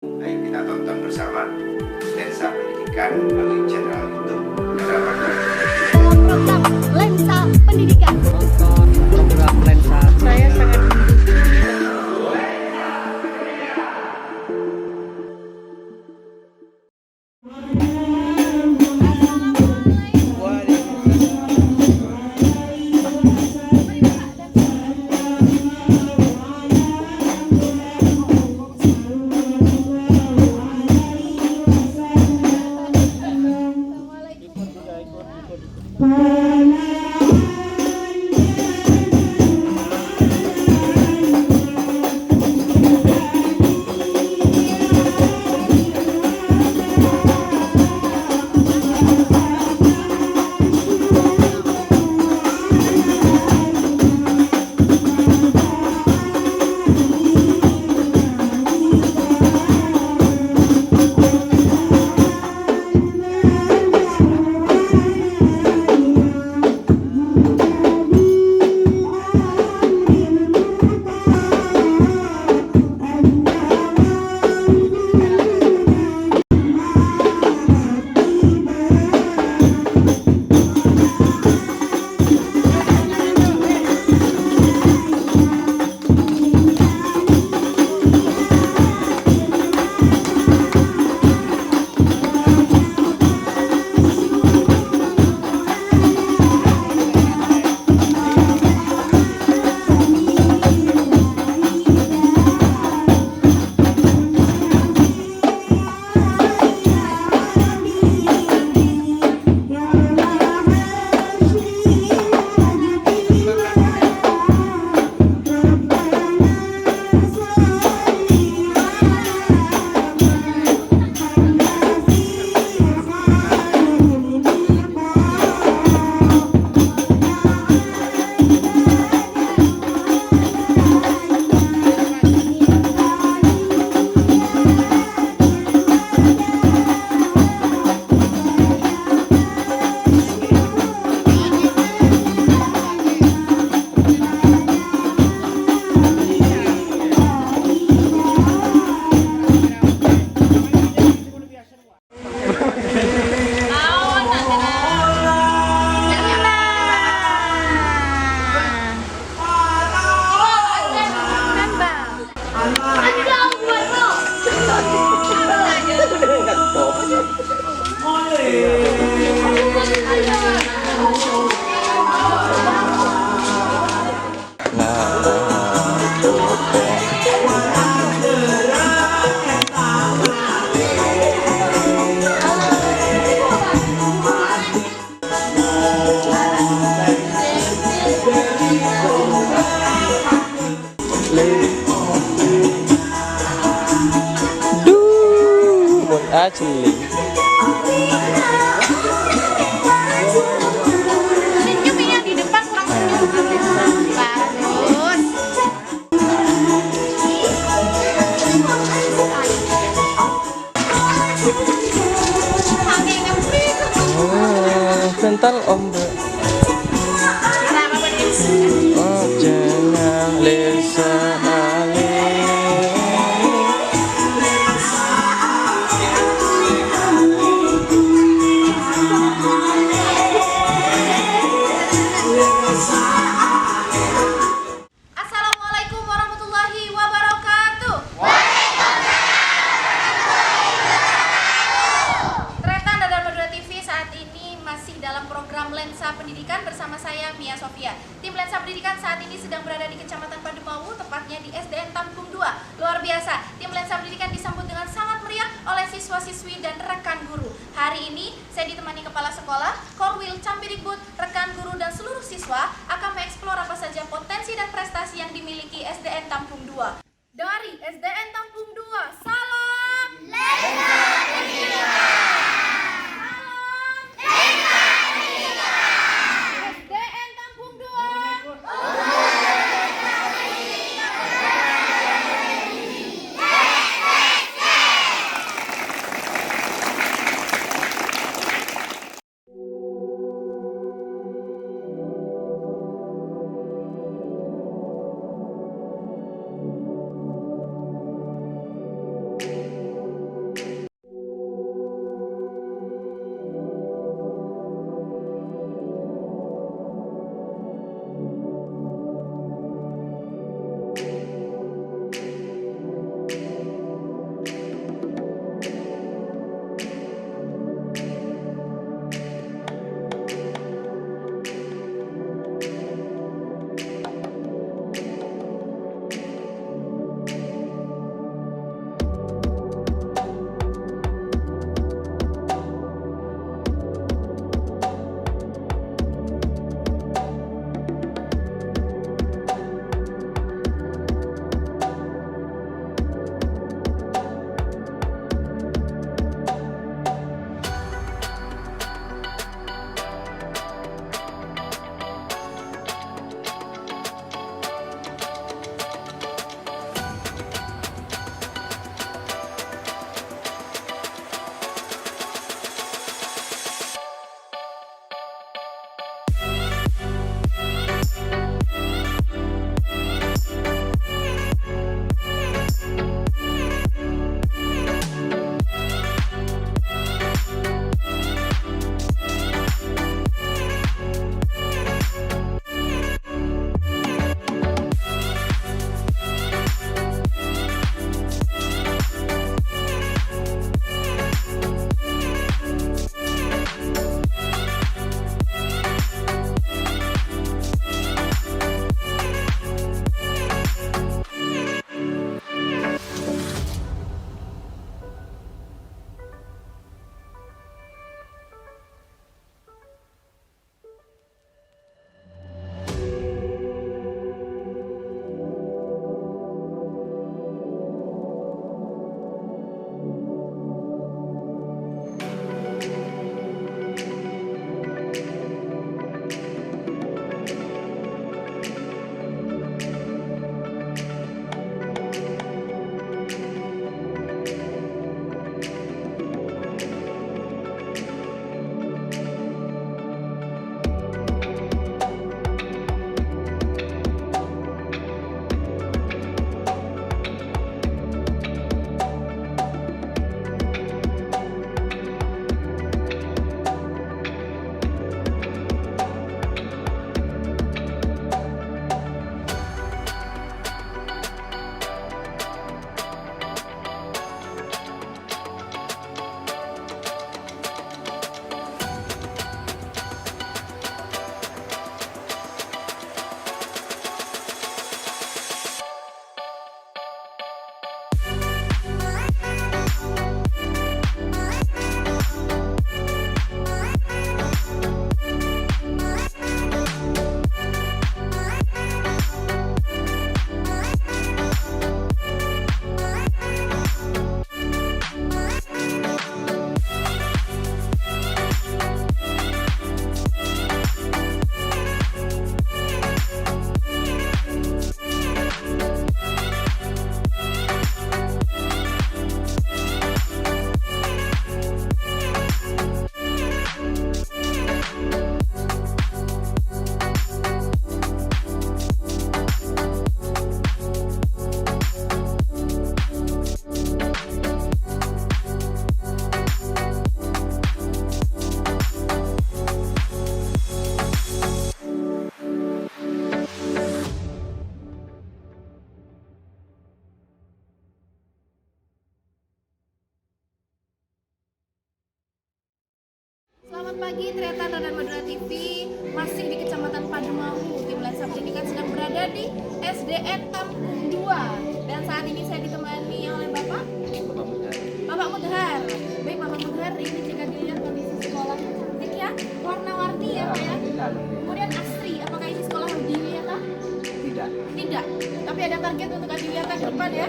Ayo kita tonton bersama Lensa Pendidikan melalui channel YouTube Harapan dalam program Lensa Pendidikan. Nonton program Lensa. Saya sangat Asli. senyum yang di depan langsung bagus. Kental ombak. Oh jangan lesa Assalamualaikum warahmatullahi wabarakatuh. Tretan dan Madura TV saat ini masih dalam program Lensa Pendidikan bersama saya Mia Sofia. Tim Lensa Pendidikan saat ini sedang berada di Kecamatan Padumawu, tepatnya di SDN Tampung 2. Luar biasa, tim Lensa Pendidikan disambut dengan sangat meriah oleh siswa-siswi dan rekan guru. Hari ini saya ditemani kepala sekolah, Korwil Cambirikbud, rekan guru dan seluruh siswa akan mengeksplor apa saja potensi dan prestasi yang dimiliki SDN Tampung 2. Dari SDN Tampung 2, salam Lensa Pendidikan. SDN Tampung 2. Selamat pagi, Triatan dan Madura TV masih di Kecamatan Padumawu. Tim Lensa Pendidikan sedang berada di SDN Tampung 2 dan saat ini saya ditemani oleh Bapak Mudhar. Baik, Bapak Mudhar, ini jika dilihat kondisi sekolahnya cantik ya, warna-warni ya Pak ya. Kemudian asri, apakah ini sekolah Adiwiyata? Tidak. Tapi ada target untuk Adiwiyata ke depan ya?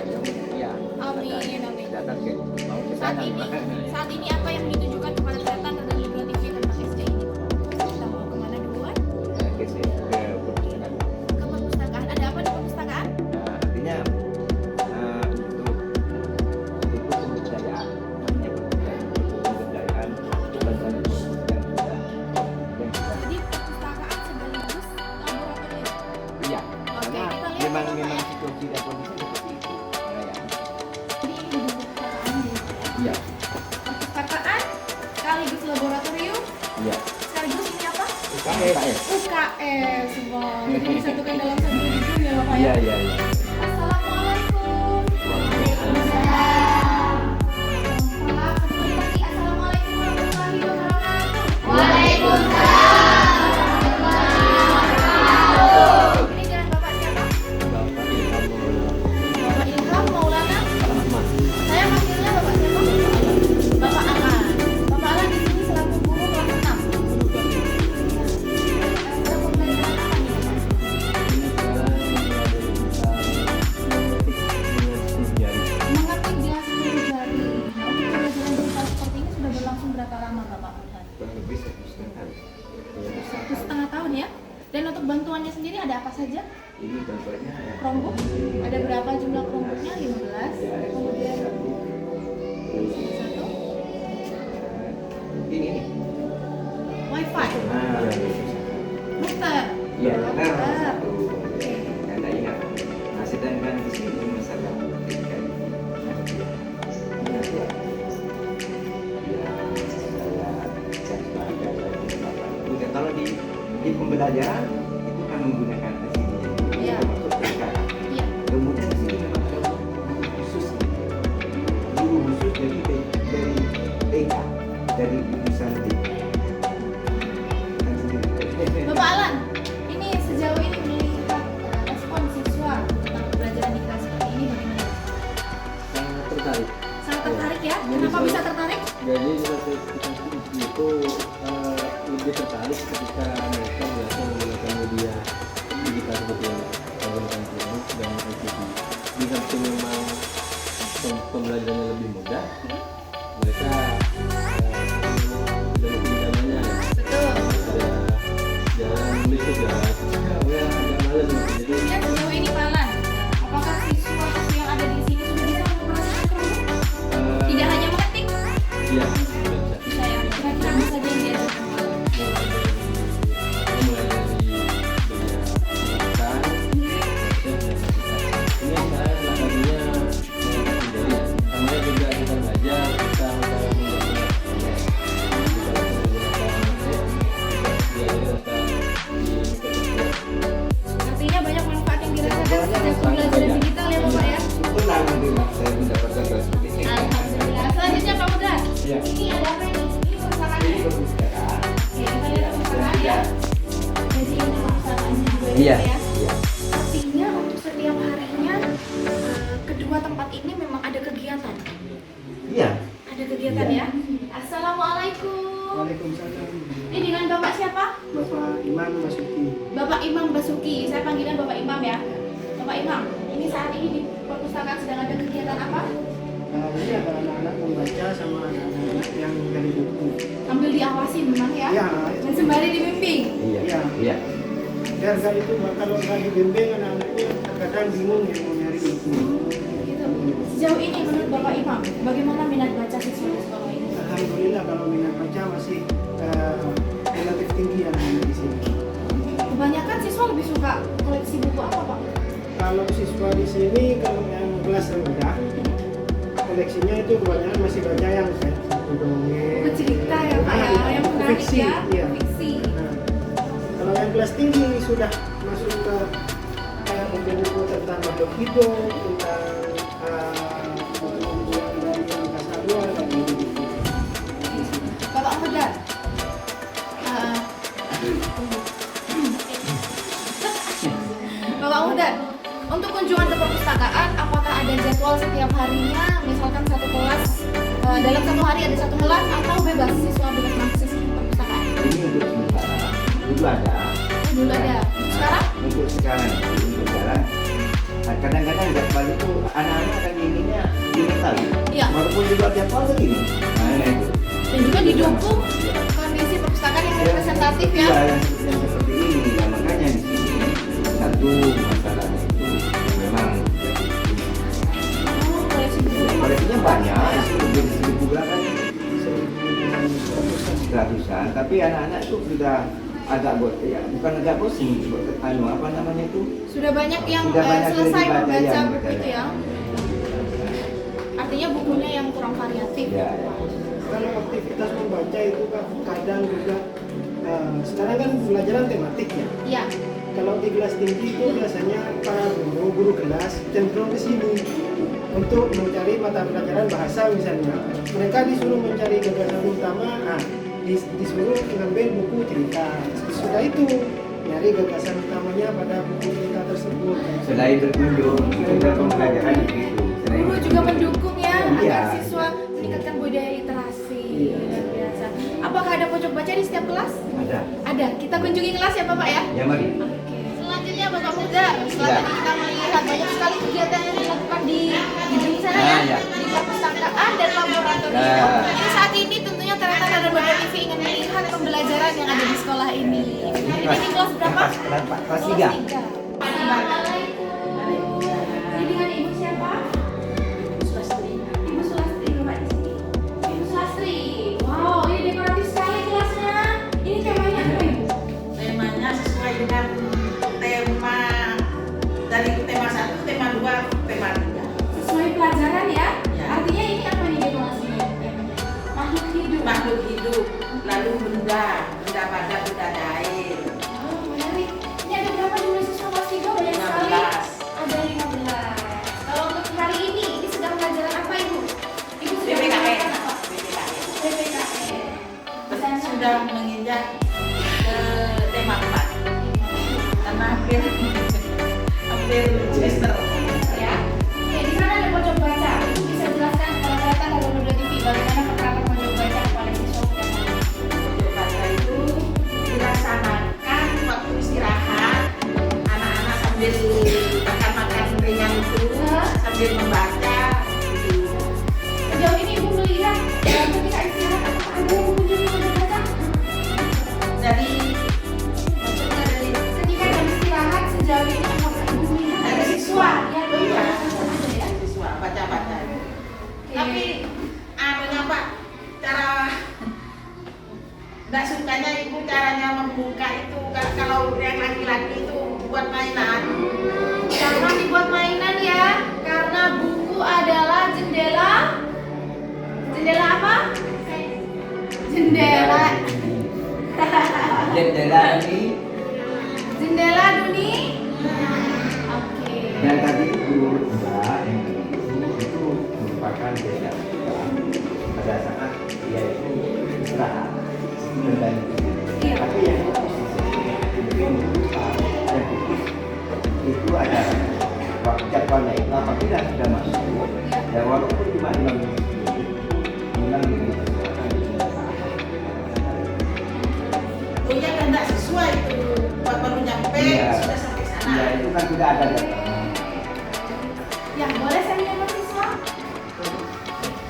Iya. Amin. Ada target. Mau ke Saat ini apa yang ditujukan kepada Triatan dan Madura TV tentang SD ini? Kita mau kemana duluan? ke perpustakaan. Ke perpustakaan. Ada apa di perpustakaan? Artinya untuk pemberdayaan, pemberdayaan bantuan yang Jadi perpustakaan sekaligus laboratorium. iya. Oke, Karena kita lihat memang apa ya? situasi dan kondisi seperti itu. Jadi ini di perpustakaan ya. Iya. Perpustakaan sekaligus laboratorium Iya. sekaligus ini apa? UKS. UKS. Wow. Jadi disatukan dalam satu gedung ya Bapak ya? Iya. Assalamualaikum. Waalaikumsalam. Pak, kembali lagi. Assalamualaikum warahmatullahi wabarakatuh. Ini dengan Bapak siapa? Bapak Ilham Maulana. Saya panggilnya Bapak siapa? Bapak Alan. Bapak Alan di sini selaku guru kelas 6. Ada pembelajaran apa nih Bapak? Mengetik di hasil jari. Nah, untuk pembelajaran digital seperti ini sudah berlangsung berapa lama Bapak Mudhar? Lebih 1,5 tahun. 1,5 tahun ya. Dan untuk bantuannya sendiri ada apa saja? Ini bantuannya Chromebook? Ada berapa jumlah Chromebooknya? 15. Kemudian satu ini. WiFi. Router. Iya, Router. satu. Oke. Anda ingat. Nah, sedangkan di sini masalah pendidikan. Kalau di pembelajaran itu kan menggunakan sini. Iya. Iya. Kemudian di sini memang ada guru khusus. Guru khusus dari TK, dari jurusan TK. Bapak Alan, ini sejauh ini melihat respon siswa tentang pembelajaran digital seperti ini bagaimana? Sangat tertarik. Sangat tertarik ya? Kenapa bisa tertarik? Jadi itu lebih tertarik ketika mereka biasa menggunakan media digital seperti ini, menggunakan Facebook dan ICT. Di samping memang pembelajarannya lebih mudah, mereka sudah lebih nyamannya. Betul. Ada jalan nulis juga, ya agak males gitu. Jadi Ya, sejauh ini Pak Alan, apakah siswa yang ada di sini sudah bisa mengoperasikan Chromebook? Tidak hanya mengetik, ya sudah bisa. bisa ya? Kira-kira apa saja yang diajarkan? Mulai dari dunia pendidikan, ini saya salah satunya sendiri. Namanya juga kita belajar, kita menggunakan Artinya banyak manfaat yang dirasakan sejak pembelajaran digital ya Bapak ya? Benar, alhamdulillah saya mendapatkan seperti ini. Alhamdulillah. Selanjutnya Pak Mudhar, Ya. ini ada apa ini? Ini perpustakaan Ini ya? perpustakaan. Oke, kita lihat perpustakaan ya. Jadi ini perpustakaannya juga Iya. ya. Iya. Artinya untuk setiap harinya kedua tempat ini memang ada kegiatan. Iya. Ada kegiatan Iya. ya. Assalamualaikum. Waalaikumsalam. Ini dengan Bapak siapa? Bapak Imam Basuki. Bapak Imam Basuki. Saya panggilan Bapak Imam ya. Bapak Imam, ini saat ini di perpustakaan sedang ada kegiatan apa? Ini ada anak-anak membaca sama anak-anak yang dari buku. Sambil diawasi memang ya. Iya. Dan sembari dibimbing. Iya. Iya. Iya. Biar gak itu kalau nggak dibimbing anak-anaknya kadang bingung ya mau nyari buku. Gitu. Sejauh ini menurut Bapak Imam, bagaimana minat baca siswa di sekolah ini? Alhamdulillah kalau minat baca masih relatif tinggi yang ada di sini. Kebanyakan siswa lebih suka koleksi buku apa Pak? Kalau siswa di sini kalau yang kelas rendah koleksinya itu kebanyakan masih baca yang kayak buku dongeng. Buku cerita ya Pak ya, yang buku menarik fiksi, ya, iya. fiksi. Nah, kalau yang kelas tinggi sudah masuk ke buku-buku tentang makhluk hidup, tentang buku-buku yang dari angkasa luar dan gitu. Bapak Mudhar, jadwal setiap harinya, misalkan satu kelas dalam satu hari ada satu kelas atau bebas siswa bebas mengakses perpustakaan? Ini untuk sementara. Dulu ada. Dulu ada. Sekarang? Untuk sekarang. Kadang-kadang jadwal itu anak-anak kan inginnya ingin tahu. Iya. Walaupun juga jadwal begini. Nah, itu. Dan juga didukung kondisi perpustakaan yang representatif ya. Iya, yang seperti ini. Nah, makanya di sini satu masalahnya itu memang Oh, koleksi buku. koleksinya banyak. Itu lebih dari 1.000 berapa nih? 100-an. Tapi anak-anak itu sudah agak bukan agak bosan, apa namanya itu? Sudah banyak yang Sudah banyak selesai yang dibaca, membaca ya, buku itu ya. Artinya bukunya yang kurang variatif. Ya. Kalau aktivitas membaca itu kan kadang juga sekarang kan pelajaran tematik ya. Iya. Kalau di kelas tinggi itu biasanya para guru kelas cenderung ke sini untuk mencari mata pelajaran bahasa misalnya. Mereka disuruh mencari gagasan utama, disuruh mengambil buku cerita. Sudah itu nyari gagasan utamanya pada buku cerita tersebut. Selain berkunjung, juga pembelajaran begitu. Guru juga mendukung ya Iya. agar siswa meningkatkan budaya literasi. Luar biasa. Apakah ada pojok baca di setiap kelas? Ada. Ada. Kita kunjungi kelas ya Bapak ya. Ya mari. Oke. Selanjutnya Bapak Muda, setelah Ya. tadi kita melihat banyak sekali kegiatan yang dilakukan di gedung sana ya, Ya. di perpustakaan dan laboratorium. Ya. Jadi saat ini tentunya ternyata ada Bapak TV ingin melihat pembelajaran yang ada di sekolah ini. Ini kelas berapa? Kelas 3. Assalamualaikum. Ini dengan Ibu siapa? Ibu Sulastri. Ibu Sulastri, Bapak di sini. Ibu Sulastri. Wow, ini dekoratif sekali kelasnya. Ini temanya apa Ibu? Temanya sesuai dengan tema dari tema 1, tema 2, tema 3. Sesuai pelajaran ya? Ya. Artinya ini apa nih dekorasinya? Makhluk hidup. Makhluk hidup, lalu benda pada benda air. Oh, menarik. Ini ada berapa jumlah siswa kelas 3? Banyak sekali. 15. Ada 15. Kalau untuk hari ini sedang pelajaran apa Ibu? Ibu sudah BPKN. pelajaran apa? BPKN. BPKN. Sudah menginjak ke tema 4. Karena hampir semester. Ya. Oke, di sana ada pojok baca. Ibu bisa jelaskan kepada mereka dari Muda TV bagaimana penerapan pojok baca kepada siswa setiap hari. Pojok baca itu dilaksanakan waktu istirahat, anak-anak sambil makan-makan ringan itu sambil membaca gitu. Sejauh ini Ibu melihat ketika istirahat apakah ada yang mengunjungi pojok baca? Dari maksudnya dari Ketika jam istirahat sejauh ini apakah Ibu melihat Ada siswa. Ya, Oh iya. ada ya. siswa baca-baca. Oke. Tapi anunya Pak, cara nggak sukanya ibu caranya membuka itu kalau yang laki-laki itu buat mainan. Karena dibuat mainan ya, karena buku adalah jendela. Jendela apa? Jendela. Jendela ini Jendela dunia. Oke. yang tadi itu Mbak yang tadi itu merupakan jendela kita pada saat dia itu istirahat dan Iya. tapi yang mungkin yang itu ada waktu jadwalnya itu apabila sudah masuk ya walaupun cuma 5 menit memang dipersilakan Oh iya kan nggak sesuai itu buat baru nyampe Iya. sudah sampai sana. ya itu kan sudah ada jadwalnya. Ya, boleh saya minta siswa?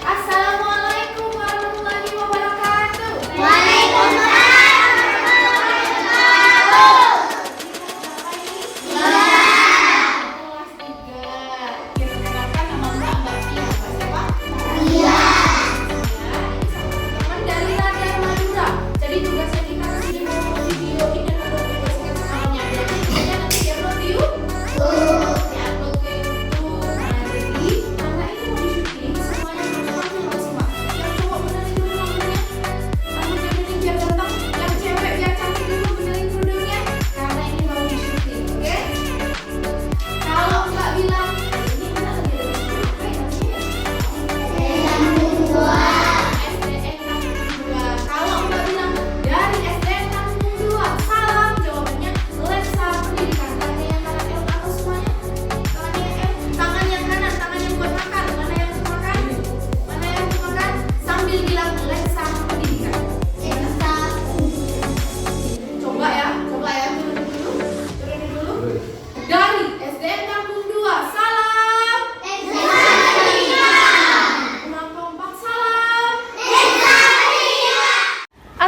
Assalamualaikum warahmatullahi wabarakatuh. Kelas 3. Kita kenalkan nama Mbak Tia. Mbak siapa? Iya. Teman dari Radar Madura. Jadi tugasnya kita di sini mau video ini dan ada tugas semuanya. Jadi tugasnya nanti dia review.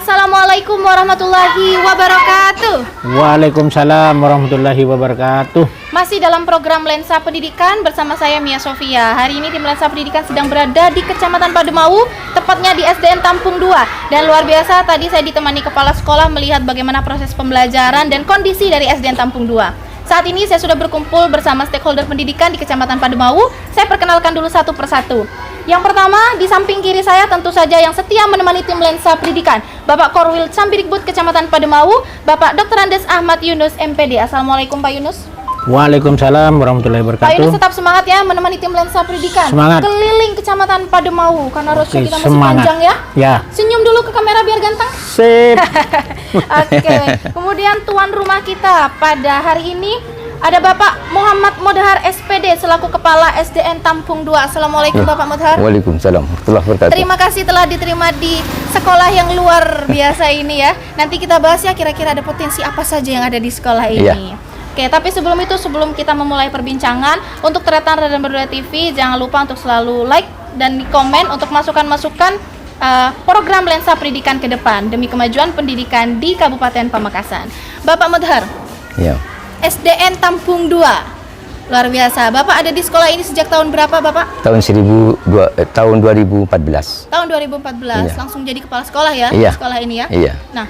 Assalamualaikum warahmatullahi wabarakatuh. Waalaikumsalam warahmatullahi wabarakatuh. Masih dalam program Lensa Pendidikan bersama saya Mia Sofia. Hari ini tim Lensa Pendidikan sedang berada di Kecamatan Padumau, tepatnya di SDN Tampung 2. Dan luar biasa, tadi saya ditemani kepala sekolah melihat bagaimana proses pembelajaran dan kondisi dari SDN Tampung 2. Saat ini saya sudah berkumpul bersama stakeholder pendidikan di Kecamatan Padumau. Saya perkenalkan dulu satu persatu. Yang pertama, di samping kiri saya tentu saja yang setia menemani tim Lensa Pendidikan, Bapak Korwil Campirikbud Kecamatan Padumau, Bapak Dr. Andes Ahmad Yunus MPD. Assalamualaikum Pak Yunus. Waalaikumsalam warahmatullahi Pak wabarakatuh. Yunus tetap semangat ya menemani tim Lensa Pendidikan. Semangat. Keliling Kecamatan Padumau karena roadshow Oke, kita masih semangat. panjang ya. Ya. Senyum dulu ke kamera biar ganteng. Sip. Oke. Kemudian tuan rumah kita pada hari ini ada Bapak Muhammad Modhar SPD selaku Kepala SDN Tampung 2. Assalamualaikum Bapak Modhar. Waalaikumsalam warahmatullahi wabarakatuh. Terima kasih telah diterima di sekolah yang luar biasa ini ya. Nanti kita bahas ya kira-kira ada potensi apa saja yang ada di sekolah ini. Iya. Oke, tapi sebelum itu, sebelum kita memulai perbincangan, untuk Tretan Radan Berdua TV jangan lupa untuk selalu like dan di komen untuk masukan-masukan program Lensa Pendidikan ke depan demi kemajuan pendidikan di Kabupaten Pamekasan. Bapak Modhar, Ya. SDN Tampung 2. Luar biasa. Bapak ada di sekolah ini sejak tahun berapa, Bapak? Tahun 2014. Tahun 2014. Iya. Langsung jadi kepala sekolah ya, Iya. di sekolah ini ya. Iya. Nah,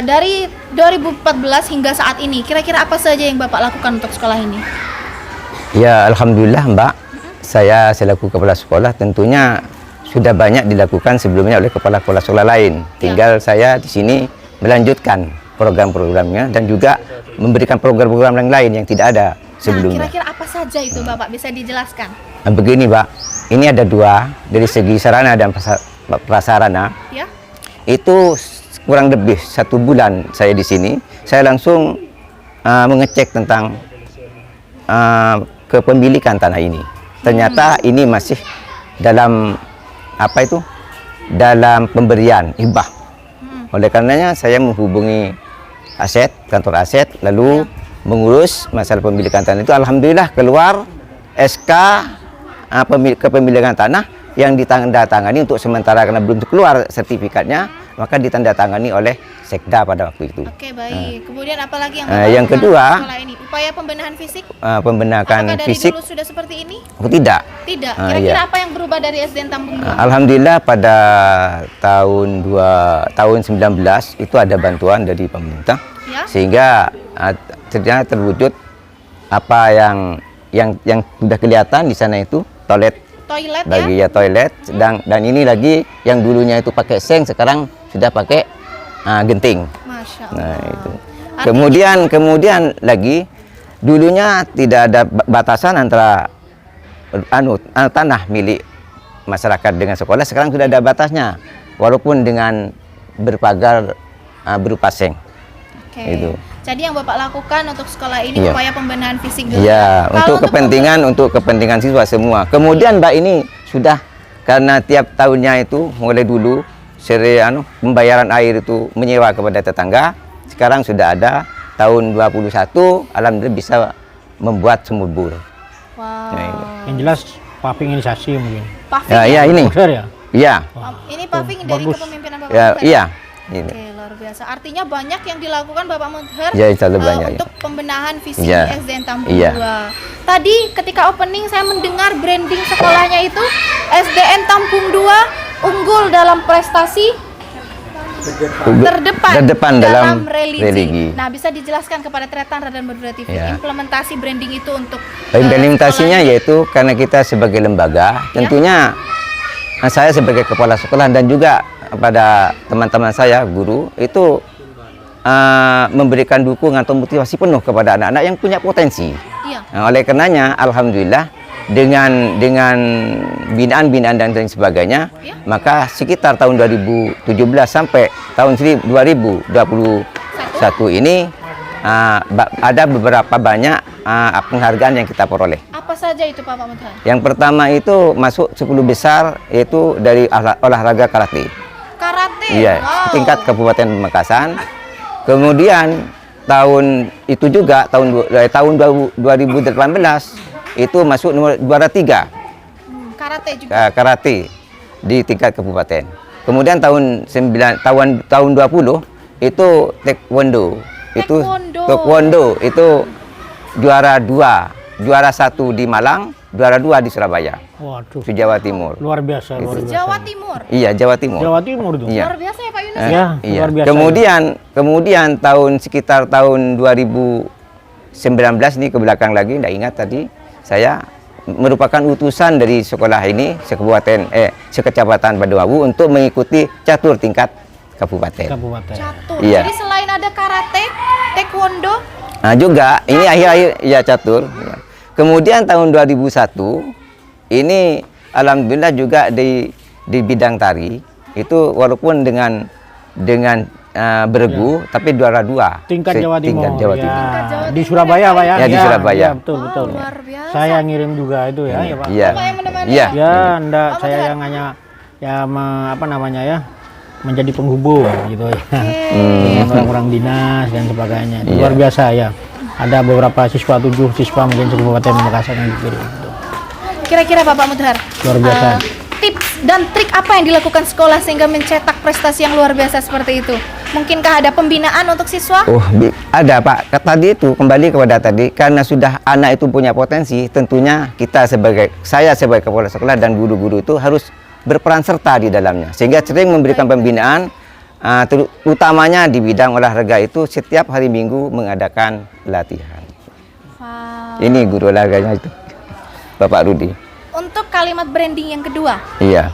dari 2014 hingga saat ini, kira-kira apa saja yang Bapak lakukan untuk sekolah ini? Ya, alhamdulillah Mbak. Saya selaku kepala sekolah tentunya sudah banyak dilakukan sebelumnya oleh kepala-kepala sekolah lain. Tinggal saya di sini melanjutkan program-programnya dan juga memberikan program-program yang lain yang tidak ada sebelumnya. Nah, kira-kira apa saja itu Bapak bisa dijelaskan? Nah, begini Mbak, ini ada dua dari segi sarana dan prasarana. Ya. Itu kurang lebih 1 bulan saya di sini, saya langsung mengecek tentang kepemilikan tanah ini. Ternyata ini masih dalam dalam pemberian hibah. Oleh karenanya saya menghubungi kantor aset, lalu mengurus masalah pemilikan tanah itu. Alhamdulillah keluar SK kepemilikan tanah yang ditandatangani untuk sementara karena belum keluar sertifikatnya, maka ditandatangani oleh Sekda pada waktu itu. Oke, baik. Kemudian apa lagi yang yang lakukan kedua, di sekolah ini? Upaya pembenahan fisik? Pembenahan Apakah dari fisik dulu sudah seperti ini? tidak. Tidak. Ah, Kira-kira iya. apa yang berubah dari SDN Tampung 2? Alhamdulillah pada tahun 19 itu ada bantuan dari pemerintah, Ya. sehingga ternyata terwujud apa yang sudah kelihatan di sana itu toilet bagi ya? toilet, dan ini lagi yang dulunya itu pakai seng sekarang sudah pakai genting. Masya Allah. Nah itu. Artinya- Kemudian lagi dulunya tidak ada batasan antara tanah milik masyarakat dengan sekolah, sekarang sudah ada batasnya walaupun dengan berpagar berupa seng. Oke. Itu. Jadi yang Bapak lakukan untuk sekolah ini Iya. upaya pembenahan fisik dulu. Ya, Kalau untuk kepentingan siswa semua. Kemudian Mbak ini sudah, karena tiap tahunnya itu mulai dulu pembayaran air itu menyewa kepada tetangga. Sekarang sudah ada tahun 21, alhamdulillah bisa membuat sumur bor. Wow. Nah, itu. Yang jelas pavingisasi mungkin. Paving Ya, ya? ya ini. Besar ya? Iya. Ini paving dari Bagus. kepemimpinan Bapak Ya, Modhar? iya. Ini. Oke, luar biasa. Artinya banyak yang dilakukan Bapak Modhar Ya, insya Allah banyak, ya. untuk pembenahan fisik Iya. di SDN Tampung Iya. 2. Tadi ketika opening saya mendengar branding sekolahnya itu SDN Tampung 2 unggul dalam prestasi terdepan dalam religi. Nah, bisa dijelaskan kepada Tretan Radan Berdua TV Ya. implementasi branding itu untuk Implementasinya sekolah ini? yaitu karena kita sebagai lembaga, Ya. tentunya saya sebagai kepala sekolah dan juga pada teman-teman saya guru itu memberikan dukungan atau motivasi penuh kepada anak-anak yang punya potensi. Iya. Nah, oleh karenanya alhamdulillah dengan binaan-binaan dan lain sebagainya, Ya. maka sekitar tahun 2017 sampai tahun 2021 ini ada beberapa banyak penghargaan yang kita peroleh. Apa saja itu Pak Modhar? Yang pertama itu masuk 10 besar yaitu dari olahraga karate. Karate. Iya, Wow. tingkat Kabupaten Pamekasan. Kemudian tahun itu juga tahun 2018 itu masuk nomor juara 3 Karate juga. karate di tingkat kabupaten. Kemudian tahun 20 itu taekwondo. Itu taekwondo itu juara 2, juara 1 di Malang, juara 2 di Surabaya. Waduh. Di Jawa Timur. Luar biasa, luar biasa. Jawa Timur. Iya, Jawa Timur. Jawa Timur tuh. Iya. Luar biasa ya Pak Yunus. Ya, Iya. luar biasa. Kemudian sekitar tahun 2019 nih ke belakang lagi, enggak ingat tadi, saya merupakan utusan dari sekolah ini sekecamatan Paduawu untuk mengikuti catur tingkat kabupaten. Catur. Iya. Jadi selain ada karate, taekwondo, Nah juga ini akhir-akhir ya catur. Kemudian tahun 2001 ini alhamdulillah juga di bidang tari itu walaupun dengan beregu tapi juara 2 Tingkat Jawa Timur. Tingkat Jawa Timur. Tingkat Jawa Di Timur Surabaya, Pak ya? Ya, di Surabaya. Iya, betul, betul. luar biasa. Saya ngirim juga itu ya, ya Pak. Iya. Bapak yang menemani Iya. Ya, enggak, Pak saya Mudhar. yang hanya ya apa namanya ya? Menjadi penghubung gitu ya. Dengan orang-orang dinas dan sebagainya. Itu Iya. luar biasa ya. Ada beberapa siswa, 7 siswa mungkin Kabupaten Makassar yang dikirim. Gitu. Kira-kira Bapak Mudhar, Luar biasa. tips dan trik apa yang dilakukan sekolah sehingga mencetak prestasi yang luar biasa seperti itu? Mungkinkah ada pembinaan untuk siswa? Oh, ada Pak. Tadi itu kembali kepada tadi karena sudah anak itu punya potensi, tentunya saya sebagai kepala sekolah dan guru-guru itu harus berperan serta di dalamnya. Sehingga sering memberikan pembinaan utamanya di bidang olahraga itu setiap hari Minggu mengadakan latihan. Wow. Ini guru olahraganya itu, Bapak Rudi. Untuk kalimat branding yang kedua, Iya.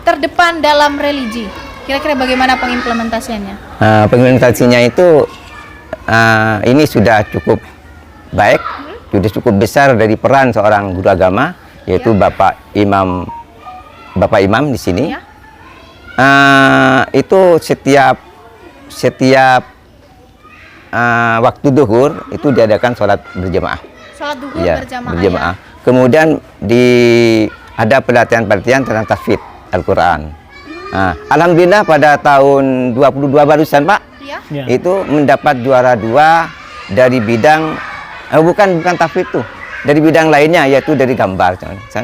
terdepan dalam religi. Kira-kira bagaimana pengimplementasiannya? Pengimplementasinya itu ini sudah cukup baik, sudah cukup besar dari peran seorang guru agama, yaitu Bapak Imam di sini. Ya. Itu setiap waktu duhur itu diadakan sholat berjamaah. Sholat duhur Iya, berjamaah. Kemudian ada pelatihan-pelatihan tentang tahfidz Al-Quran. Alhamdulillah pada tahun 22 barusan Pak, Ya. Ya. itu mendapat juara 2 dari bidang bukan tahfidz tuh, dari bidang lainnya yaitu dari gambar.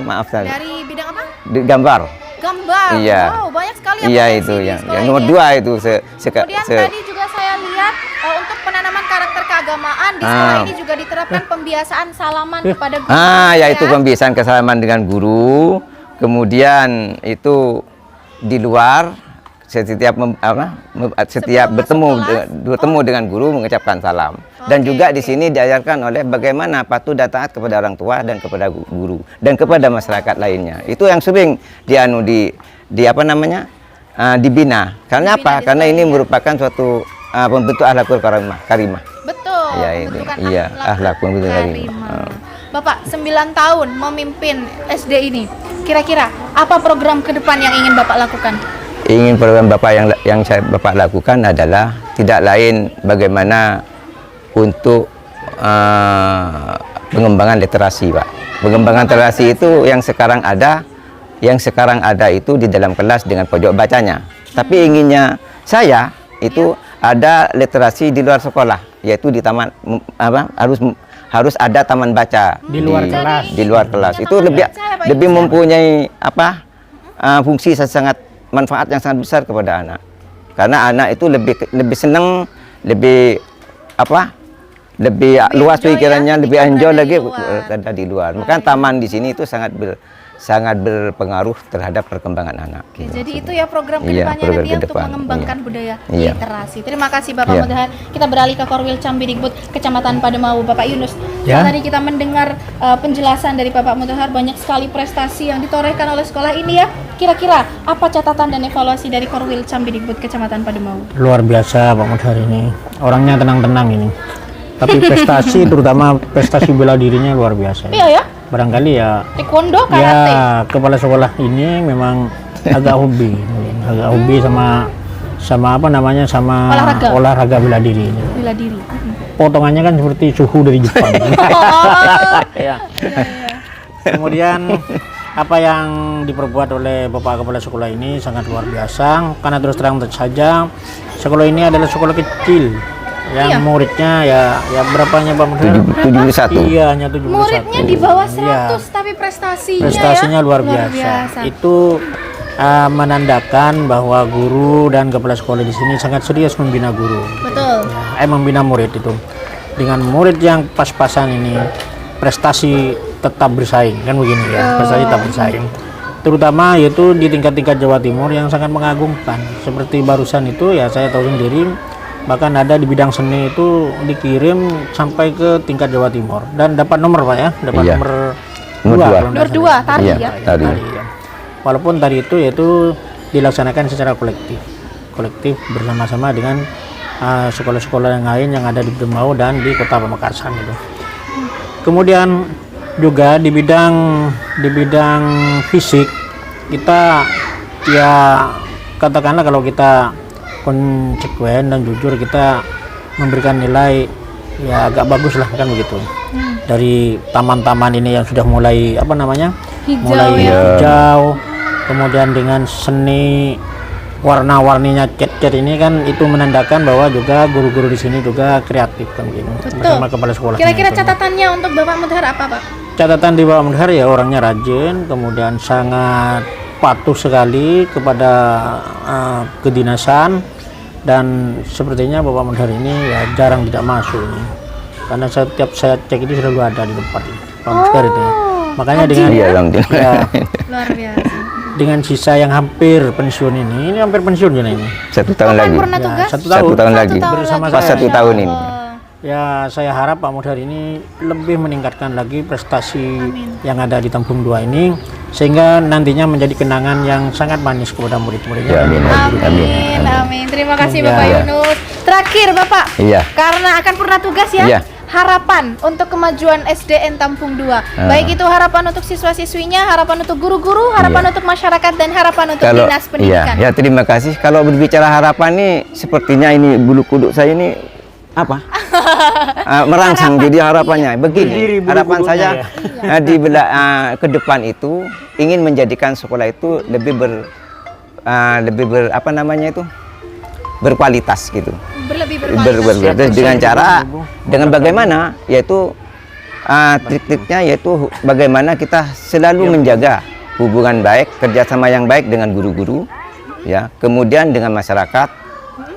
Maaf saya. Dari bidang apa? Gambar. Gambar. Iya. Wow, banyak sekali ya Iya potensi itu di yang sekolah nomor ini. 2 itu Kemudian tadi juga saya lihat untuk penanaman karakter keagamaan di sekolah ini juga diterapkan pembiasaan salaman kepada guru. yaitu pembiasaan kesalaman dengan guru. Kemudian itu di luar setiap bertemu dengan guru mengucapkan salam. Dan juga di sini diajarkan oleh bagaimana patuh dan taat kepada orang tua dan kepada guru dan kepada masyarakat lainnya. Itu yang sering dibina. Karena apa? Karena ini merupakan suatu pembentuk akhlakul karimah. Betul. Iya, itu. pembentukan Iya, akhlak akhlakul karimah. Bapak 9 tahun memimpin SD ini. Kira-kira apa program ke depan yang ingin Bapak lakukan? Ingin program Bapak yang Bapak lakukan adalah tidak lain bagaimana untuk pengembangan literasi, Pak. Pengembangan literasi itu yang sekarang ada itu di dalam kelas dengan pojok bacanya. Tapi inginnya saya itu ada literasi di luar sekolah, yaitu di taman harus ada taman baca Di luar kelas. Di luar kelas. Itu Taman lebih baca ya, Pak lebih Yunus, ya? mempunyai fungsi sangat manfaat yang sangat besar kepada anak. Karena anak itu lebih senang, lebih luas enjoy pikirannya, ya, lebih ketika enjoy berada lagi di luar. ada di luar. Maka taman di sini itu sangat berpengaruh terhadap perkembangan anak. Oke, gitu. jadi itu ya program Iya, kedepannya program nanti untuk kedepan. mengembangkan Iya. budaya Iya. literasi. Terima kasih Bapak Iya. Mudhar. Kita beralih ke Korwil Cambidikbud Kecamatan Pademawu, Bapak Yunus. Ya. Tadi kita mendengar penjelasan dari Bapak Mudhar, banyak sekali prestasi yang ditorehkan oleh sekolah ini ya. Kira-kira apa catatan dan evaluasi dari Korwil Cambidikbud Kecamatan Pademawu? Luar biasa Pak Mudhar ini. Orangnya tenang-tenang ini. Tapi prestasi terutama prestasi bela dirinya luar biasa. Iya ya, Barangkali ya taekwondo, karate. ya kepala sekolah ini memang agak hobi, sama olahraga bela diri ini. Bela diri. Potongannya kan seperti suhu dari Jepang. Oh. Ya. Kemudian apa yang diperbuat oleh Bapak Kepala Sekolah ini sangat luar biasa. Karena terus terang saja sekolah ini adalah sekolah kecil yang Iya. muridnya ya berapanya Pak Mudhar? 71. Iya, hanya 71. Muridnya di bawah 100 Iya. tapi prestasinya Prestasinya ya luar biasa. Itu menandakan bahwa guru dan kepala sekolah di sini sangat serius membina guru. Betul. Membina murid itu. Dengan murid yang pas-pasan ini prestasi tetap bersaing kan begini ya, prestasi tetap bersaing. Terutama yaitu di tingkat-tingkat Jawa Timur yang sangat mengagumkan. Seperti barusan itu ya saya tahu sendiri, bahkan ada di bidang seni itu dikirim sampai ke tingkat Jawa Timur dan dapat nomor Pak ya, dapat Iya. nomor Nomor 2 tari Iya, ya. tari. ya. Walaupun tadi itu yaitu dilaksanakan secara kolektif bersama-sama dengan sekolah-sekolah yang lain yang ada di Bedemau dan di Kota Pamekasan itu. Kemudian juga di bidang fisik kita ya katakanlah kalau kita konsekuen dan jujur kita memberikan nilai ya agak bagus lah kan begitu. Dari taman-taman ini yang sudah mulai Hijau ya. hijau, kemudian dengan seni warna-warninya cat-cat ini kan itu menandakan bahwa juga guru-guru di sini juga kreatif kan gitu. Bersama kepala sekolah. Kira-kira catatannya untuk Bapak Mudhar apa, Pak? Catatan di Bapak Mudhar ya orangnya rajin, kemudian sangat patuh sekali kepada kedinasan, dan sepertinya Bapak Mudhar ini ya jarang tidak masuk ini. Karena setiap saya cek itu selalu ada di tempat ini. Pak Mudhar itu. Makanya dengan Iya, alhamdulillah. ya, Luar biasa. dengan sisa yang hampir pensiun ini hampir pensiun juga ini. 1 tahun lagi. Pernah Ya, tugas? 1 tahun. 1 tahun lagi. Bersama Pas saya. 1 tahun ini. Ya saya harap Pak Mudhar ini lebih meningkatkan lagi prestasi yang ada di Tampung 2 ini sehingga nantinya menjadi kenangan yang sangat manis kepada murid-muridnya. Ya, amin. Amin, amin. Terima kasih Bapak Ya. Yunus. Terakhir Bapak, Iya. karena akan pernah tugas ya. Iya. Harapan untuk kemajuan SDN Tampung 2. Baik itu harapan untuk siswa-siswinya, harapan untuk guru-guru, harapan untuk masyarakat, dan harapan untuk dinas pendidikan. ya terima kasih. Kalau berbicara harapan nih, sepertinya ini bulu kuduk saya ini apa? Merangsang. Jadi harapannya begini. Harapan saya ke depan itu ingin menjadikan sekolah itu lebih berkualitas gitu. Berlebih berkualitas. Dengan bagaimana, yaitu trik-triknya yaitu bagaimana kita selalu menjaga hubungan baik, kerjasama yang baik dengan guru-guru, ya, kemudian dengan masyarakat,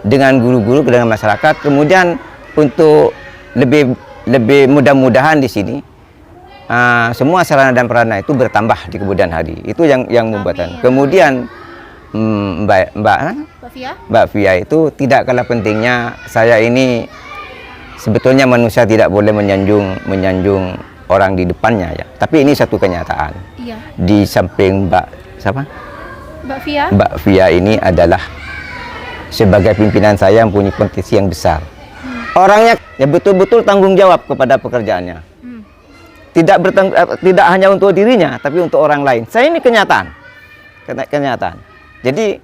dengan guru-guru dengan masyarakat, kemudian untuk lebih mudah-mudahan di sini semua sarana dan prasarana itu bertambah di kemudian hari. Itu yang membuatkan. Kemudian Mbak Fia itu tidak kalah pentingnya. Saya ini sebetulnya manusia tidak boleh menyanjung orang di depannya ya. Tapi ini satu kenyataan. Iya. Di samping Mbak Fia. Mbak Fia ini adalah sebagai pimpinan saya yang punya potensi yang besar. Orangnya ya betul-betul tanggung jawab kepada pekerjaannya. Tidak hanya untuk dirinya, tapi untuk orang lain. Saya ini kenyataan. Jadi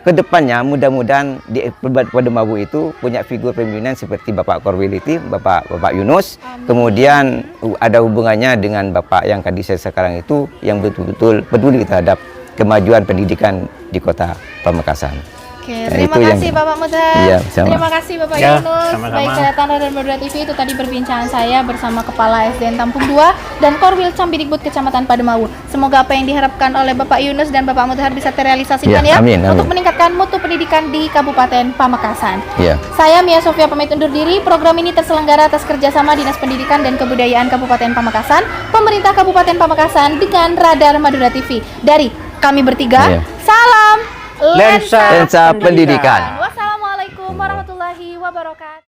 kedepannya mudah-mudahan di Bedemau itu punya figur pimpinan seperti Bapak Korwiliti, Bapak Yunus. Kemudian ada hubungannya dengan Bapak yang kadis sekarang itu yang betul-betul peduli terhadap kemajuan pendidikan di Kota Pamekasan. Oke, terima kasih Bapak Mudhar. Iya, sama. Terima kasih Bapak Ya, Yunus. sama-sama. Baik saya Tanda dan Madura TV, itu tadi perbincangan saya bersama Kepala SDN Tampung 2 dan Korwil Cambidikbud Kecamatan Pademau. Semoga apa yang diharapkan oleh Bapak Yunus dan Bapak Mudhar bisa terrealisasikan Ya, amin. untuk meningkatkan mutu pendidikan di Kabupaten Pamekasan. Ya. Saya Mia Sofia pamit undur diri. Program ini terselenggara atas kerjasama Dinas Pendidikan dan Kebudayaan Kabupaten Pamekasan, Pemerintah Kabupaten Pamekasan dengan Radar Madura TV. Dari kami bertiga, Iya. salam Lensa Pendidikan. Wassalamualaikum warahmatullahi wabarakatuh.